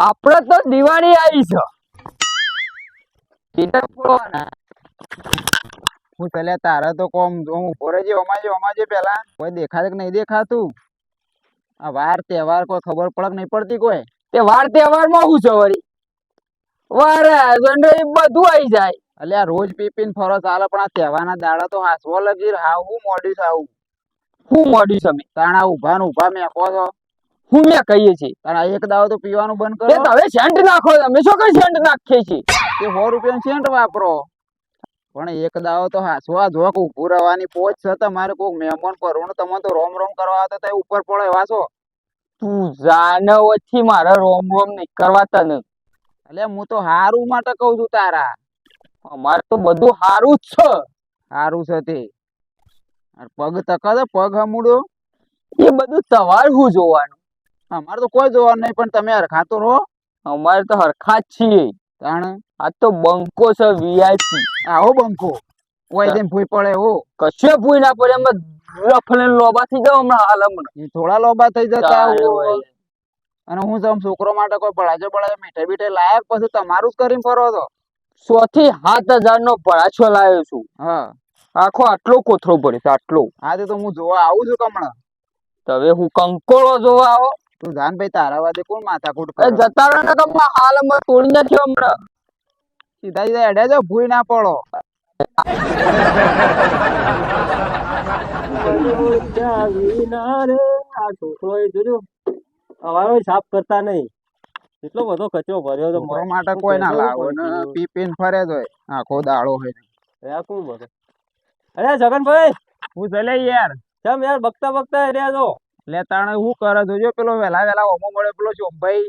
આપડે તો દિવાળી આવી છે. ટીટર ફોડવાના. હું પેલા તારે તો કોમ હું ઉભો રહેજે અમાજે પેલા કોઈ દેખાય કે નહીં દેખાતું. આ વાર તહેવાર કોઈ ખબર પડક નહીં પડતી કોઈ. તે વાર તહેવારમાં શું છે વળી? વાર બધું આવી જાય. એટલે આ રોજ પીપીને ફરો ચાલે પણ આ તહેવારના દાડા તો હાસવો લગી હું મોડી આવું. શું મોડ્યું છે અમે? તાણા ઉભા ને ઉભા મેકો છો. હું મેં કહીએ છીએ તાણા એક દાવો તો પીવાનું બંધ તે કરો. હવે સેન્ટ નાખો. અમે શું કઈ સેન્ટ નાખીએ છીએ? એ 100 રૂપિયાનું સેન્ટ વાપરો. પણ એક દાવો તો હાસવા જોક ઉભું રહેવાની પોચ છે. તમારે કોઈ મહેમાન પરવું તમે તો રોમ રોમ કરવા આવતા તો ઉપર પડે એવા છો. તું જાને ઓછી મારે રોમ રોમ નહીં કરવા તને. એટલે હું તો હારું માટે કઉ છું તારા. અમારે તો બધું સારું જ છે. હારું છે તે પગ તકા પગ હમુડો એ બધું સવાર શું જોવાનું? અમારે તો કોઈ જોવાનું નહીં પણ તમે હરખા તો રહો. અમારે તો હરખા જ છીએ. તાણ આ તો બંકો છે વીઆઈપી. આવો બંકો કોઈ તેમ ભૂઈ પડે હો. કશે ભૂઈ ના પડે. એમ લફલે લોબા થઈ જાવ હમણાં હાલ હમણાં. થોડા લોબા થઈ જતા તારે હોય. વળી. અને હું જેમ છોકરો માટે કોઈ બળાજો મીઠાઈ બીઠાઈ લાયક પછી તમારું જ કરીને ફરો તો. 100 થી 7,000 નો ભરાછો લાવ્યો છું. હા આખો આટલો કોથળો પડે છે આટલો. હા તો હું જોવા આવું છું કમણા. તો હવે હું કંકોળો જોવા આવો. તું જાન ભાઈ તારા વાદે કોણ માથાકૂટ એ કરે. જતા રહો ને કે હાલ હમણાં તોડી નાખ્યો હમણાં. સીધા સીધા હેડે જો ભૂઈ ના પડો. સાફ કરતા નહીં. એટલો બધો કચરો ભર્યો તો છોકરો માટે કોઈ ના લાવો ને પી પીને ફરે જ હોય આખો દાડો હોય. કોણ બોલે? અરે જગનભાઈ, હું ચલે યાર કેમ યાર બકતા બકતા રહ્યા છો? લે તાણે હું કરે જોજો પેલો વેલા વેલા ઓમો મળે પેલો ચોંભાઈ.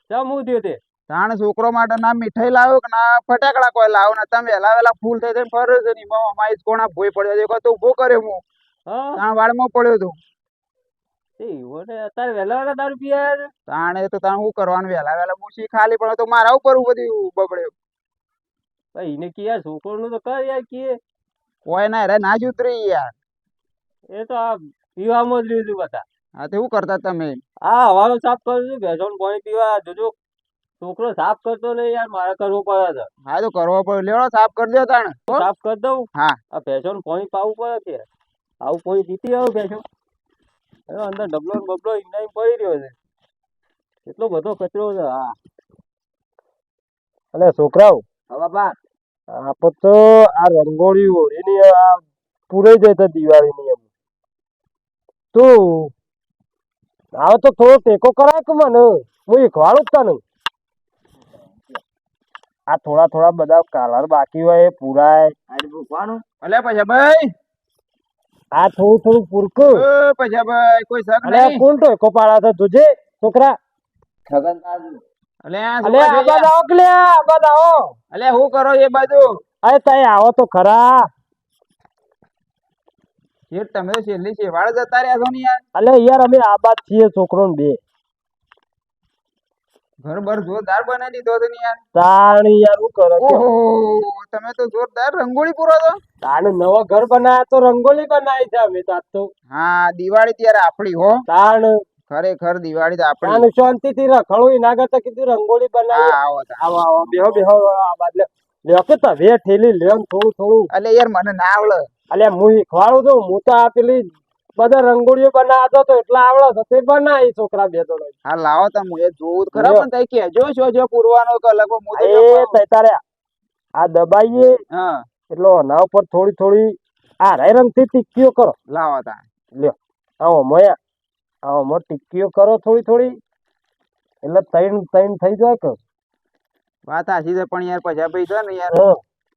કેમ હું થયું તે? તાણે છોકરો માટે ના મીઠાઈ લાવ્યો કે ના ફટાકડા કોઈ લાવો ને તમે વેલા વેલા ફૂલ થઈ થઈને ફરે છે ને અમારી કોણા ભોય પડ્યો તો ઉભો કર્યો હું. હા તાણ વાળમાં પડ્યો તું. અત્યારે વહેલા વહેલા દારૂ પીયા? તાણે તો તાણ શું કરવાનું વેલા વેલા મૂછી ખાલી પણ તો મારા ઉપર બધું બગડ્યું. ભાઈ એને કે યાર છોકરો નું તો કર યાર કે. કોઈ ના રે ના જ ઉતરી યાર. એ તો આ પીવામાં જ લીધું બધા. હા તો શું કરતા તમે? હા હવાનો સાફ કરું છું. ભેંસો પાણી પીવા જોજો. છોકરો સાફ કરતો નહીં યાર, મારે કરવું પડે છે. હા તો કરવો પડે. લેવડો સાફ કરી દો તાણ. સાફ કરી દઉં? હા આ ભેંસો પાણી પાવું પડે કે. આવું પાણી પીતી આવું ભેંસો. અંદર ડબલો ને બબલો ઇનામ પડી રહ્યો છે. એટલો બધો કચરો છે. હા અલે છોકરાઓ, હા બાપા. આપો તો આ રંગોળી ઓળીની આ પૂરાઈ જાય તો દિવાળીની એમ. તું આવો તો થોડો ટેકો કરાય કે મને, હું શીખવાડું જ તને. આ થોડા થોડા બધા કલર બાકી હોય એ પૂરાય. અલે પૈસા ભાઈ. આ થોડું થોડું પૂરકું. ઓ પૈસા ભાઈ કોઈ શક અલે નહીં. કોણ ટેકો પાડા છે તુજે છોકરા? અલે અલે આ બાદ આવો કે લે, આ બાદ આવો. અલે હું કરો એ બાજુ? અરે તઈ આવો તો ખરા. શેઠ તમે તો છેલ્લી શેવાળ જતા રહ્યા છો ને યાર. અલે યાર અમે આ બાદ છીએ છોકરો ને બે. ઘર બર જોરદાર બનાવી દીધો છે ને યાર. તાણી યાર શું કરો છો? ઓહો તમે તો જોરદાર રંગોળી પૂરો છો. તાણે નવો ઘર બનાવ્યા તો રંગોલી બનાવી છે અમે તો આજ તો. હા દિવાળી ત્યારે આપડી હો. તાણ ખરેખર દિવાળી તો આપડી. તાણ શાંતિથી રખડું એના કરતા કીધું રંગોલી બનાવી. હા આવો તાણ. આવો આવો બેહો બેહો આ બાદ લ્યો કે તમે ઠેલી લ્યો ને થોડું થોડું. અલે યાર મને ના આવડે. અલે હું શીખવાડું છું. હું તો આ પેલી બધા રંગોળીઓ બનાવતો તો એટલા આવડે છે તે બનાવી છોકરા બે તો. હા લાવો તમે એ જોવું જ ખરા પણ તઈ કેજો છો જો પૂરવાનો કે અલગ હું તો એ તઈ તારે આ દબાઈએ હા એટલે એના ઉપર થોડી થોડી આ રંગથી ટીકીઓ કરો. લાવો તાણ. લ્યો આવો મોયા આવો મો ટીકીઓ કરો થોડી થોડી એટલે તૈણ તૈણ થઈ જાય કે. વાત સાચી છે પણ યાર પૈસા ભાઈ છે ને યાર હા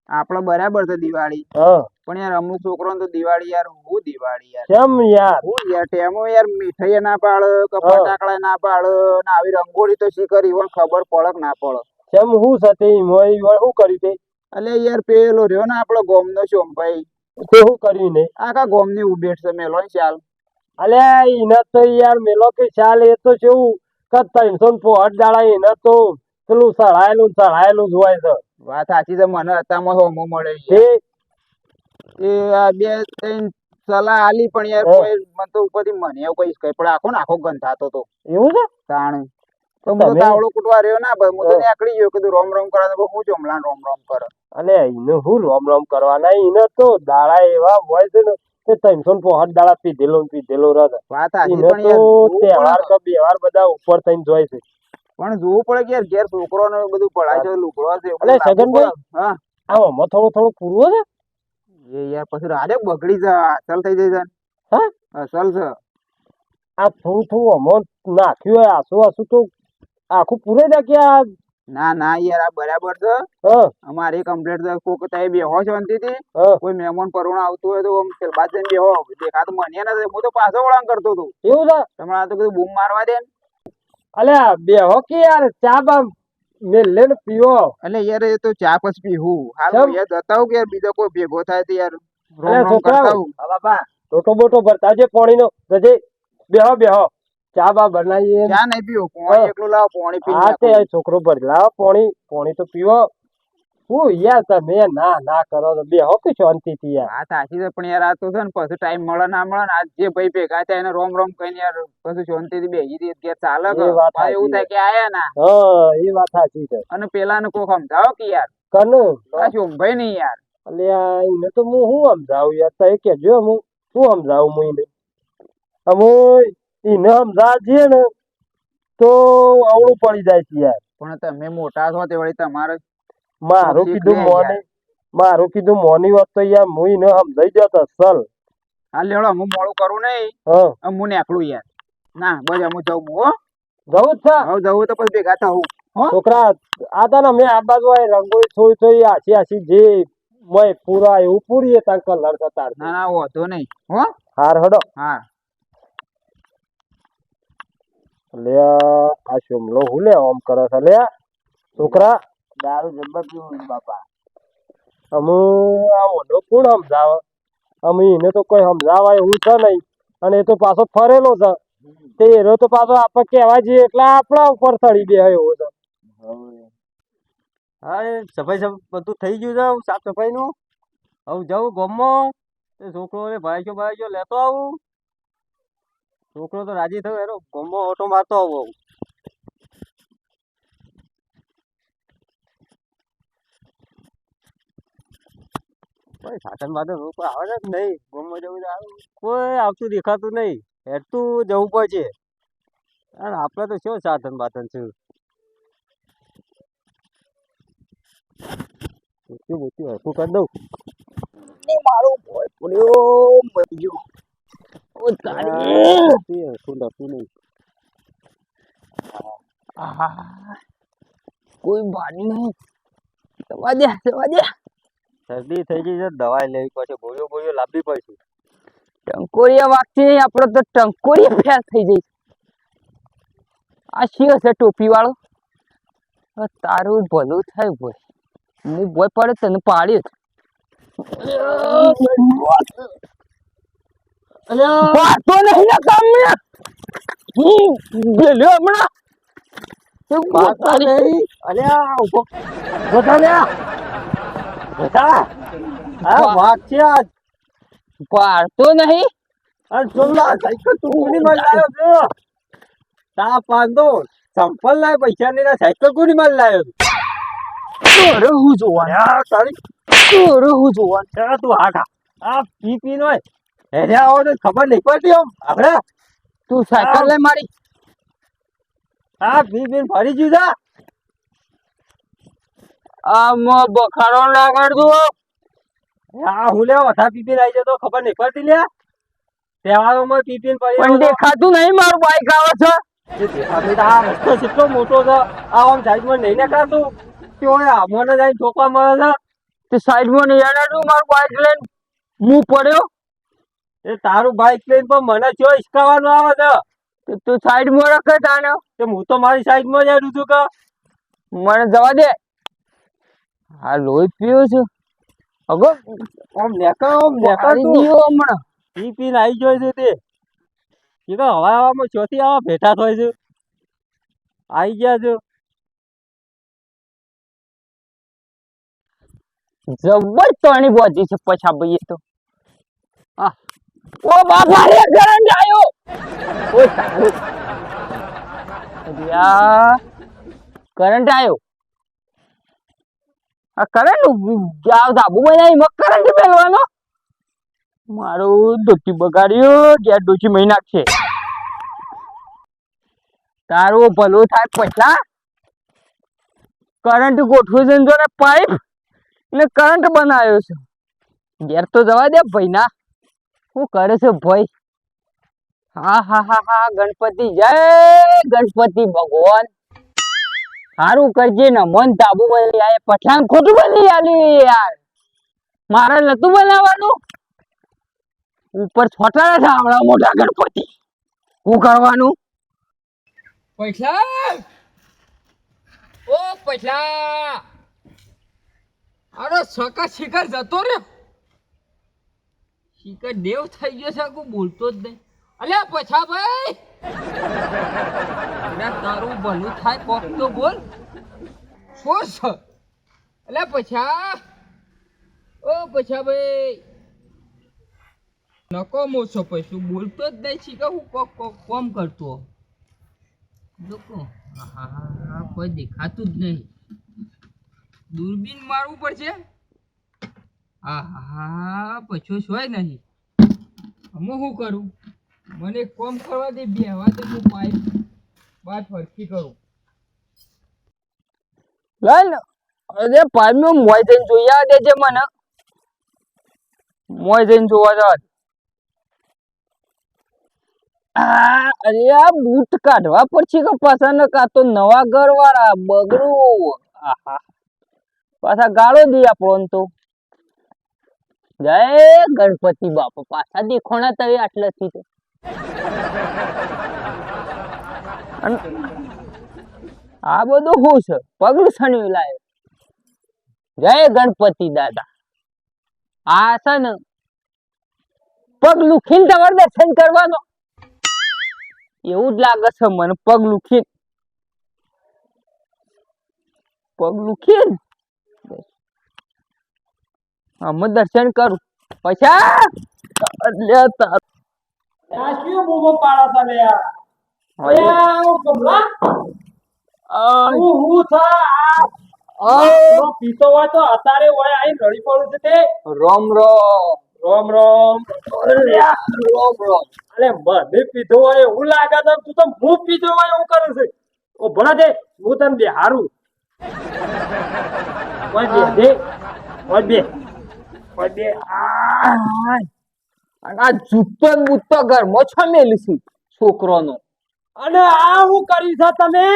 આપડે બરાબર છે દિવાળી હા પણ યાર અમુક છોકરો તો દિવાળી યાર હું દિવાળી યાર કેમ યાર? હું યાર ટેમો યાર મીઠાઈ ના પાડે કે હા. ફટાકડા ના પાડે ને આવી રંગોળી તો શી કરી પણ ખબર પડે કે ના પડે. કેમ હું સાથે મોય શું કર્યું તે? અલે યાર પેલો રહ્યો ને આપડો ગોમનો સોમભાઈ તે શું કર્યું ને? આખા ગોમની ઉભેટ છે મેલો ચાલ. અલે એને તો યાર મેલો કે ચાલ એ તો કેવું કે 308 દાડા એને તો પેલું ચઢાયેલું જ હોય છે. વાત સાચી છે મને અત્યારમાં હોમો મળે તે એ આ બે ત્રણ સલાહ આલી પણ યાર હા. કોઈ મને તો ઉપરથી મને એવું કઈ કઈ પણ આખો ને આખો ગંધાતો તો એવું છે? તાણ તો હું તો તમે- તાવડો કૂટવા રહ્યો ના ભાઈ, હું તો નીકળી ગયો, કીધું રોમ રોમ કરે તો હું જમલા રોમ રોમ કરે. અને એને હું રોમ રોમ કરવાના, એને તો દાડા એવા હોય છે ને તે 365 દાડા પીધેલો રહે. વાત સાચી, એને પણ તો યાર જોવું પડે તહેવાર ને. કે બેવાર બધા ઉપર થઈને જોય છે. પણ જોવું પડે કે યાર ઘેર છોકરો ને બધું પડાય છે, લુગડો છે, એવું અલે બધું લાવવું સગનભાઈ, પડે. હા આમાં થોડું પૂરવું છે. એ યાર પછી રાડે બગડી જાય, અસલ થઈ જાય છે. હા? અસલ છે. આ થોડું આમાં નાખ્યું હોય આસુ તો આખું પૂરે જાય કે આ ના ના યાર આ બરાબર છે. હા અમારી કમ્પ્લેટ છે. કોક તમે બેહો શાંતિથી, હા કોઈ મહેમાન પરવણ આવતું હોય તો આમ બાદ જઈને બેહો, દેખાતું મને નથી. હું તો પાછો વળાંક કરતો હતો, એવું છે. તમારે આ તો બધું બૂમ મારવા દે ને. અલ્યા બેહો કે યાર ચા બા મેલે ને પીવો. એટલે યાર એ તો ચા પછી પીવું હાલ. કેમ? હું યાર જતા હું કે યાર બીજો કોઈ ભેગો થાય તો યાર રોમ અલ્યા રોમ કરતા છોકરાઓ, હું. હા બાપા લોટો બોટો ભરતા જે પાણીનો રજે બેહો ચા બા બનાવીએ. ચા નહીં પીવું, પાણી એકલું લાવો, પાણી પીને હા તે નાખું. છોકરો ભરી લાવો પાણી તો પીવો. હું યાર તમે ના કરો તો બેહો કે શાંતિથી યાર. વાત સાચી છે, પણ યાર આ તો છે ને પછી ટાઈમ મળે ના મળે ને, આજ જે ભાઈ ભેગા થાય એને રોમ રોમ કહીને યાર પછી શાંતિથી બેસી દઈએ ઘેર ચાલે કે? એ વાત મારે એવું સાચી થાય કે આયા ના હા એ વાત સાચી છે. અને પેલા ને કોક સમજાવો કે યાર કને આ શોભાઈ નહીં યાર. અલ્યા એને તો હું સમજાવું યાર, તય કેજો હું સમજાવું એને સમજાવ જઈએ ને તો અવળું પડી જાય છે યાર. પણ તમે મોટા છો તે વળી તમારે મારું શીખ કીધું લે મોની વાત તો યાર હું એને સમજાઈ જતો અસલ. હા લેવડો, હું મોડું કરું નહીં. હા હું નીકળું યાર. ના બસ હું જઉં હો. જવું જ છે. હવે જવું તો પછી ભેગા થવું હો. છોકરા આતા ને મેં આ બાજુ રંગોળી થોડી આછી જે મય પૂરા એવું પૂરીએ તાર કલર થતા. ના ના વાંધો નહીં હો. હાર હડો. હા લે આ શોમલો હું લે આમ કરે છે લે છોકરા. દારૂ જબ્બર પીવું બાપા. અમે આ મોઢો કોણ સમજાવે, અમે એને તો કોઈ સમજાવાય એવું છે નહીં. અને એ તો પાછો ફરેલો છે તે એનો તો પાછો આપણે કહેવા જઈએ એટલે આપણા ઉપર ચડી બે એવો છે. હા એ સફાઈ બધું થઈ ગયું છે, સાફ સફાઈ નું. હવે જવું ગામમાં એ છોકરો ભાઈ લેતો આવું. છોકરો તો રાજી થયો એનો ગામમાં ઓટો મારતો આવું. કોઈ સાધન બાધન કોઈ આવે છે જ નહીં. ગામમાં જવું કોઈ આવતું દેખાતું નહીં. હેઠતું જવું પડશે. અને આપણે તો શું સાધન બાધન છે. હરખું કરી દઉં. મારો ભોય પડ્યો મરી ગયો. ઓ તારી હરખું લખું નહીં. આહા, કોઈ બારી નહીં. જવા દે. શરદી થઈ ગઈ છે, દવાઈ લેવી પડશે, ગોળીઓ લાવવી પડશે. ટંકોરિયા વાગતી આપડે તો ટંકોરિયા ફેલ થઈ જઈશ. આ શી હશે ટોપી વાળો? તારું ભલું થાય બોય, હું બોય પડે તને પાડ્યો. પાડતો નહીં ને તમને ગેલ્યો હમણાં. પાડતા નહીં. અલ્યા ઉભો બધા લ્યા બધા. આ વાઘ છે આજ. પાડતો નહીં. અને સોમલા સાયકલ તું કોની માં લાવ્યો છો? તા પાંદો સંપલ લાય પૈસા ની સાયકલ કોની માં લાવ્યો? અરે હું જોવાનું, તારી અરે હું જોવાનું. તું હાકા આ પી નો એને આવો તો ખબર નહીં પડતી આમ આપણે. તું સાયકલ લઈ મારી. આ પી ફરી ગયું છે. આમાં બખાડો ના કરજો. આ હું લે વધારે પી આવી જાય તો ખબર નહીં પડતી લે. તહેવારોમાં પી પણ દેખાતું નહીં મારું બાઈક આવે છે. આ રસ્તો કેટલો મોટો છે. આ આમ સાઈડમાં નહીં નીકળાતું કે ઓય આમને જઈને ઠોકવા મળે છે. તે સાઈડમાં નહીં આનાડું મારું બાઈક લઈને હું પડ્યો. એ તારું બાઈક લઈને પણ મને જો હિસકાવાનું આવે છે. તો તું સાઈડમાં રખે તાને. કે હું તો મારી સાઈડમાં જ આવું છું કે મને જવા દે. આ લોહી પીવું છું. અગો આમ નેકળ પાડી તું દીયો હમણાં. પીને આવી જાય છે તે. એ તો હવામાં ચોથી આવા ભેટા થાય છે. આવી ગયા છે. જબર તણી બોજી છે પછા ભાઈ તો. હા ઓ બાપા રે કરંટ આવ્યો. ઓય તારું અલ્યા કરંટ આવ્યો. આ કરંટ ધાબુ બનાવી મગ કરંટ મેળવાનો. મારું ધોતી બગાડ્યું ગેસ ડોચી મહી નાખશે. તારું ભલું થાય પછલા કરંટ ગોઠવું છે ને પાઇપ ને કરંટ બનાવ્યો છે. ઘેર તો જવા દે ભાઈ ના. શું કરે છે ભાઈ? હા હા હા હા ગણપતિ જય ગણપતિ ભગવાન. સારું કરજે ને મન ધાબુ બની આ પઠાણ ખોટું બની આલ્યું યાર. મારે નતું બનાવવાનું. ઉપર છોટા છે આવડા મોટા ગણપતિ. શું કરવાનું? પૈસા ઓ પૈસા અરે સકા શિખર જતો રહ્યો. શિખર દેવ થઈ ગયો છે. કોઈ બોલતો જ નહીં. અલ્યા પછા ભાઈ તારું ભલું થાય કોક તો બોલ. શું છે? અલ્યા પછા ઓ પછા ભાઈ નકોમો છો પૈસું બોલતો જ નહીં. શીખા હું કોમ કરતો લોકો કોઈ દેખાતું જ નહીં. દૂરબીન મારવું પડશે. હા હા પછો સોય નહીં. હું શું કરું? મને કોમ કરવા દે બેહવા દે. હું પાઇપ ફરકી કરું. લઈ અરે પાઇપ નો મોય જઈને જોઈ આ દેજે મને. મોય જઈને જોવા જવા. અરે આ બૂટ કાઢવા પડશે કે પાછા ન કાતો નવા ઘર વાળા બગડું. પાછા ગાળો દી આપણો તો. જય ગણપતિ બાપા. પાછા દેખોણા તવે આટલેથી તો. આ બધું શું છે? પગલું સણ્યું લાવે. જય ગણપતિ દાદા. આ છે ને પગલું ખીલ તમારે દર્શન કરવાનો એવું જ લાગે છે મને. પગલું ખીલ અમે દર્શન કરું પછી શું બૂમો પાડો તમે યાર? પીતો હોય તો અત્યારે હોય આઈ લડી પડું છે તે. રોમ રોમ રોમ રોમ રોમ રોમ. અરે મને પીધો હોય એવું લાગે છે. તું તો હું પીધો હોય એવું કરે છે. ઓ ભણા દે હું તને બે હારું. બે દે બે આ જૂતો બૂતો ઘરમાં છમેલી છું છોકરોનો. અને આ હું કર્યું છે તમે?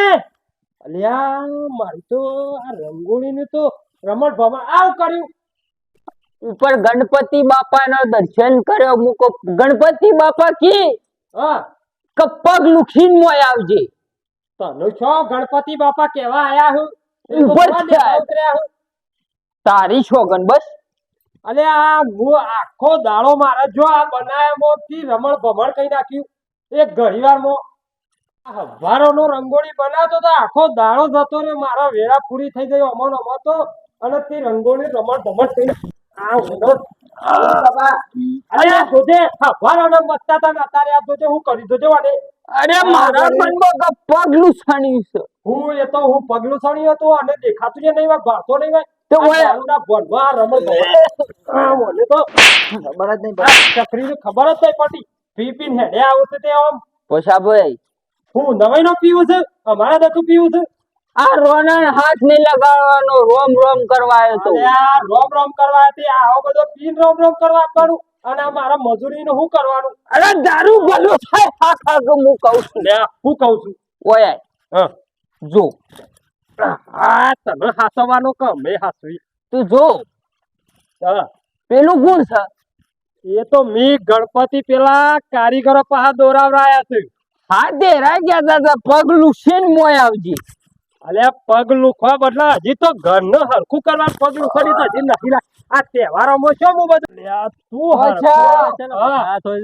અલ્યા મારું તો આ રંગોળી નું તો રમણ ભમણ આવ કર્યું. ઉપર ગણપતિ બાપા નો દર્શન કર્યો. મૂકો ગણપતિ બાપા કી હા કે પગ લુખીન મોય આવજે. તને છો ગણપતિ બાપા કેવા આયા હું? ઉપર છે. તારી છોગન બસ. અલે આ હું આખો દાડો મારે જો આ બનાયામાં થી રમણ ભમણ કઈ નાખ્યું. એક ઘડીવારમાં હવારો નો રંગોળી બનાવતો તો આખો દાડો જતો રે. મારા વેળા પૂરી થઈ ગઈ અમો તો. અને તે રંગોળી રમણ ભમણ કઈ આ ઉધો અરે જોજે હવારો નો બચતા તા અત્યારે આ જોજે હું કરી જોજે વાડે. અરે મારા મનમાં પગલું છાણ્યું છે. હું એ તો હું પગલું સણ્યું હતું અને દેખાતું જ નહીં હોય ભાતો નહીં હોય તો દારૂના ભરવા રમણ ભમણ મને તો ખબર જ નહીં. ચકરીને ખબર જ નહીં પડતી. પી પીને હેડે આવું છે તે આમ. પોસા ભાઈ હું નવાઈ નો પીવું છે? અમારા દતું પીવું છે? આ રોનન હાથ નહીં લગાવવાનો. રોમ રોમ કરવા આવ્યો તો. આ રોમ રોમ કરવા હતી. આવો બધો પીન રોમ રોમ કરવા આપવાનું અને આ મારા મજૂરી નું શું કરવાનું? અરે દારૂ ભલું થાય. હા હા હું કહું છું. હું કઉ છું ઓય હા જો હા તમે હાસવાનો કે મેં હાસવી? તું જો હા પેલું ગુણ છે. એ તો મી ગણપતિ પેલા કારીગરો પાહા દોરાવરાયા છે. હા દેરાઈ ગયા દાદા. પગલું શેન મોય આવજે. અલે પગ લુખવા બદલા હજી તો ઘરનું હરખું કરવા પગ લુખવાની તો હજી નથી. આ તહેવારોમાં શું હું બધું તું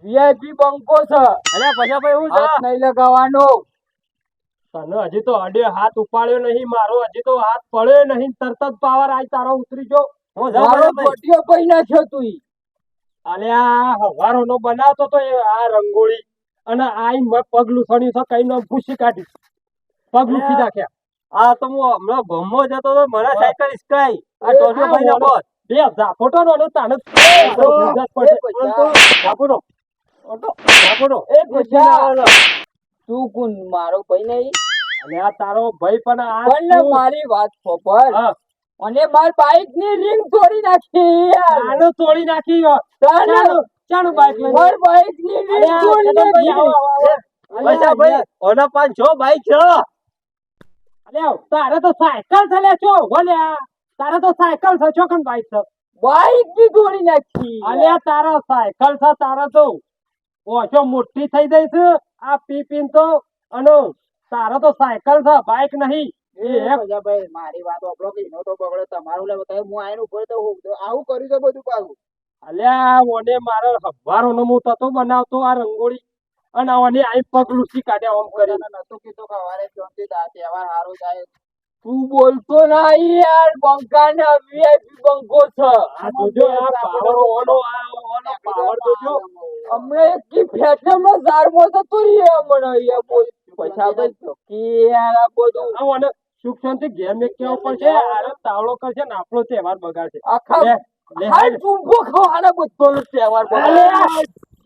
વીઆઈપી બંકો છે. અરે પછી ભાઈ હું હાથ નહીં લગાવવાનો. તને હજી તો અડે હાથ ઉપાડ્યો નહીં મારો. હજી તો હાથ પડ્યો નહીં. તરત જ પાવર આઈ તારો ઉતરી જો. મારો ગોટિયો પઈ નાખ્યો તું. અલે આ હવારો નો બનાવતો તો આ રંગોળી અને આઈ મેં પગ લૂછાણ્યું છે કઈ નામ પૂછી કાઢી પગ લૂછી નાખ્યા આ તો હું હમણાં ગોમો જતો તો મને સાયકલ ઇસકાઈ આ ટોજો ભાઈ ના બોસ બે ઝાપોટો નો તાને ઝાપોટો ઝાપોટો એ પૂછા તું કોણ મારો ભાઈ નહીં અને આ તારો ભાઈ પણ આ પણ તું- મારી વાત ખબર હા, અને માર બાઈક ની રિંગ તોડી નાખી યાર આનું તોડી નાખી ચાલો બાઈક લઈને માર બાઈક ની રિંગ અરે આ તોડી છગનભાઈ, નાખી આવો, આવો, આવો. પૈસા ભાઈ ઓના પાંચ છો બાઈક છે અલ્યા તારે તો સાયકલ છે લે છો ભલ્યા તારે તો સાયકલ છે ચોકન બાઈક છે બાઈક ની તોડી નાખી અલ્યા તારા સાયકલ છે તારે તો ઓછો મોટી થઈ જઈ છે આ પી પીન તો અને તારે તો સાયકલ છે બાઈક નહીં એ એક ભાઈ મારી વાત આપણો કે એનો તો બગડે તમારું લે બતાવે હું આઈને ઉપર તો આવું કર્યું છે બધું પાછું અલ્યા ઓને મારો હવારો નો હું તતો બનાવતો આ રંગોળી અને ઓને આઈ પગ લૂસી કાઢ્યા ઓમ કરી નતું કીધું કે હવારે શાંતિ તહેવાર સારો જાય તું બોલતો ના યાર બંકા ને વીઆઈપી બંકો છે આ જોજો આ પાવર ઓનો પાવર જોજો હમણે એક કી ફેટમાં ઝાડમો થતો રે હમણે યાર બોલ પૈસા ભાઈ ચોકી યાર આ બધું આ ઓને સુખ શાંતિ ઘેર મેં કેવું પડશે આરે તાવડો કરશે ને આપણો તહેવાર બગાડશે આખા લે, લે, હાલ ચૂંબો ખાવાના બધો તહેવાર અલે આ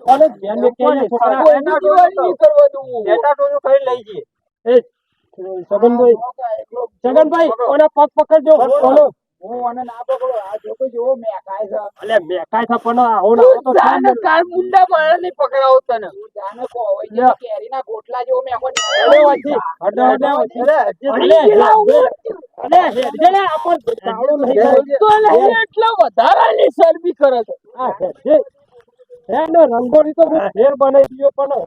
ઓને ઘેર મેં કેવું છોકરા કોઈની દિવાળી નહીં કરવા દઉં બેટા ટોજો કરી લઈ જઈએ એ છગનભાઈ છગનભાઈ ઓને પગ પકડજો ઓનો હું અને ના પકડો આ જોકો જેવો મેકાય છે અલે મેકાય છે પણ આવો ને આવો તો જાને કાળ મુંડા મારા નહીં પકડાવો તને તું જાને કોવાઈ જેવી કેરીના ગોટલા જેવો મેકો અરે વાજી અડે અડે અલે હેડજે આપણ તાવડો નહીં કરે. તો નહીં એટલા વધારાની શરબી કરે છે આ હેડજે હેડ ને રંગોળી તો હું ફેર બનાવી દીધો પણ